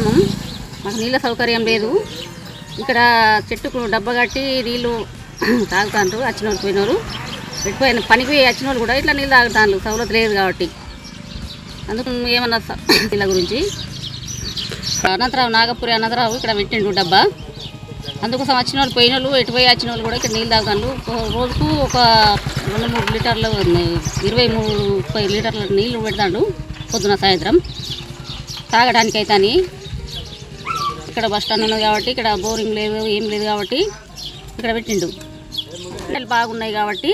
గ్రామం. మాకు నీళ్ళ సౌకర్యం లేదు. ఇక్కడ చెట్టుకు డబ్బా కట్టి నీళ్ళు తాగుతాండ్రు. వచ్చిన వాళ్ళు పోయినోరు పెట్టిపోయిన పనికి వచ్చిన వాళ్ళు కూడా ఇట్లా నీళ్ళు తాగుతాండ్రు. సౌలత లేదు కాబట్టి అందుకు ఏమన్నా నీళ్ళ గురించి నాగపురి అనంతరావు ఇక్కడ పెట్టిండు డబ్బా. అందుకోసం వచ్చిన వాళ్ళు పోయిన వాళ్ళు ఎటుపోయి వచ్చిన వాళ్ళు కూడా ఇక్కడ నీళ్ళు తాగుతాండ్రు. రోజుకు ఒక 2-3 లీటర్లు 23-30 లీటర్ల నీళ్ళు పెడతాడు పొద్దున సాయంత్రం తాగడానికి అయితే. అని ఇక్కడ బస్ స్టాండ్ ఉన్నది కాబట్టి ఇక్కడ బోరింగ్ లేదు, ఏం లేదు కాబట్టి ఇక్కడ పెట్టిండు. నీళ్ళు బాగున్నాయి కాబట్టి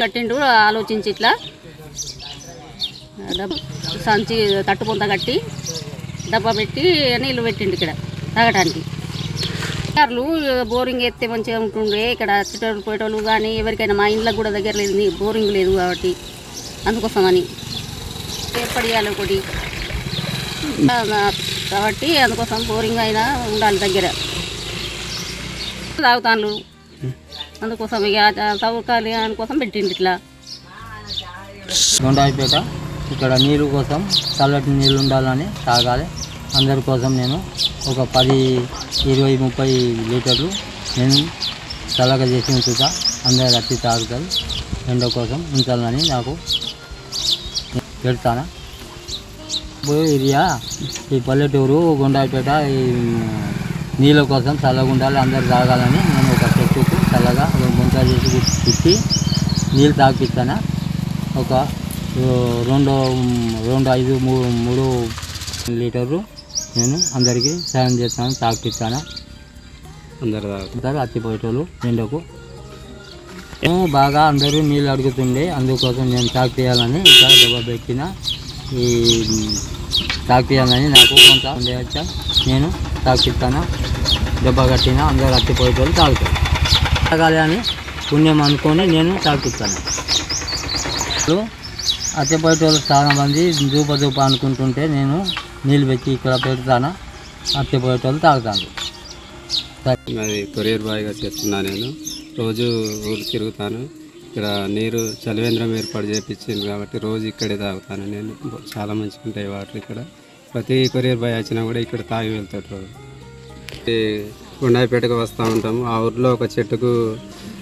కట్టిండు. ఆలోచించి ఇట్లా సంచి తట్టుపొంత కట్టి డబ్బా పెట్టి నీళ్ళు పెట్టిండు ఇక్కడ తాగడానికి. బోరింగ్ ఎత్తే మంచిగా ఉంటుండే. ఇక్కడ చుట్టూ పోయేటోళ్ళు కానీ ఎవరికైనా మా ఇంట్లోకి కూడా దగ్గర లేదు, బోరింగ్ లేదు కాబట్టి అందుకోసమని ఏర్పడియాలి ఒకటి కాబట్టి అందుకోసం బోరింగ్ అయినా ఉండాలి దగ్గర. తాగుతాను అందుకోసం ఇక సౌకర్యం కోసం పెట్టిండు ఇట్లా. గొండాయిపేట ఇక్కడ నీళ్ళు కోసం చల్లటి నీళ్ళు ఉండాలని తాగాలి. అందరి కోసం నేను ఒక 10-20-30 లీటర్లు నేను చల్లగా చేసి ఉంచుతా. అందరు వచ్చి తాగుతారు. ఎండ కోసం ఉంచాలని నాకు పెడతాను. ఏరియా ఈ పల్లెటూరు గొండాయిపేట ఈ నీళ్ళ కోసం చల్లగా ఉండాలి, అందరు తాగాలని నేను ఒక చెట్టుకు చల్లగా గుంత చేసి పెట్టి నీళ్ళు తాగిస్తాను. ఒక 2-5-3 లీటర్లు నేను అందరికీ సాయం చేస్తాను, తాగిస్తాను. అందరు అత్తిపోయేటోళ్ళు ఎండకు బాగా అందరూ నీళ్ళు అడుగుతుండే. అందుకోసం నేను తాగియాలని ఇక్కడ డబ్బా పెట్టిన. ఈ తాగియాలని నాకు కొంత ఉండేవచ్చా నేను తాగిస్తాను. డబ్బా కట్టిన అందరు అత్తిపోయేటోళ్ళు తాగుతారు. తాగాలి అని పుణ్యం అనుకొని నేను తాగిస్తాను. అత్తిపోయేటోళ్ళు చాలా మంది దూప అనుకుంటుంటే నేను నీళ్ళు పెట్టి ఇక్కడ పెడతాను. అత్తిపోయేటోళ్ళు తాగుతాను. అది కొరియర్ బాయ్గా చేస్తున్నా. నేను రోజు ఊరు తిరుగుతాను. ఇక్కడ నీరు చలివేంద్రం ఏర్పాటు చేయించింది కాబట్టి రోజు ఇక్కడే తాగుతాను నేను. చాలా మంచిగా ఉంటాయి వాటర్ ఇక్కడ. ప్రతి కొరియర్ బాయ్ వచ్చినా కూడా ఇక్కడ తాగి వెళ్తాడు రోజు. గుండాయిపేటకు వస్తూ ఉంటాము. ఆ ఊరిలో ఒక చెట్టుకు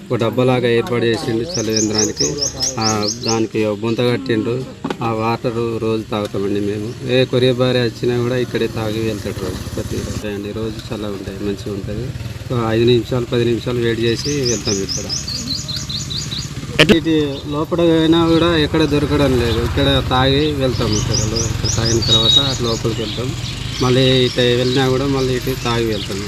ఒక డబ్బాలాగా ఏర్పాటు చేసిండు చలివేంద్రానికి. దానికి బుంత కట్టిండు. ఆ వాటర్ రోజు తాగుతామండి మేము. ఏ కొరియర్ బాయ్ వచ్చినా కూడా ఇక్కడే తాగి వెళ్తాడు రోజు. ప్రతి రోజు అండి. రోజు చల్లగా ఉంటాయి, మంచిగా ఉంటుంది. 5 నిమిషాలు 10 నిమిషాలు వెయిట్ చేసి వెళ్తాం. ఇక్కడ ఇటు లోపల అయినా కూడా ఎక్కడ దొరకడం లేదు. ఇక్కడ తాగి వెళ్తాం. ఇక్కడ తాగిన తర్వాత లోపలికి వెళ్తాం. మళ్ళీ ఇటు వెళ్ళినా కూడా మళ్ళీ ఇటు తాగి వెళ్తాం.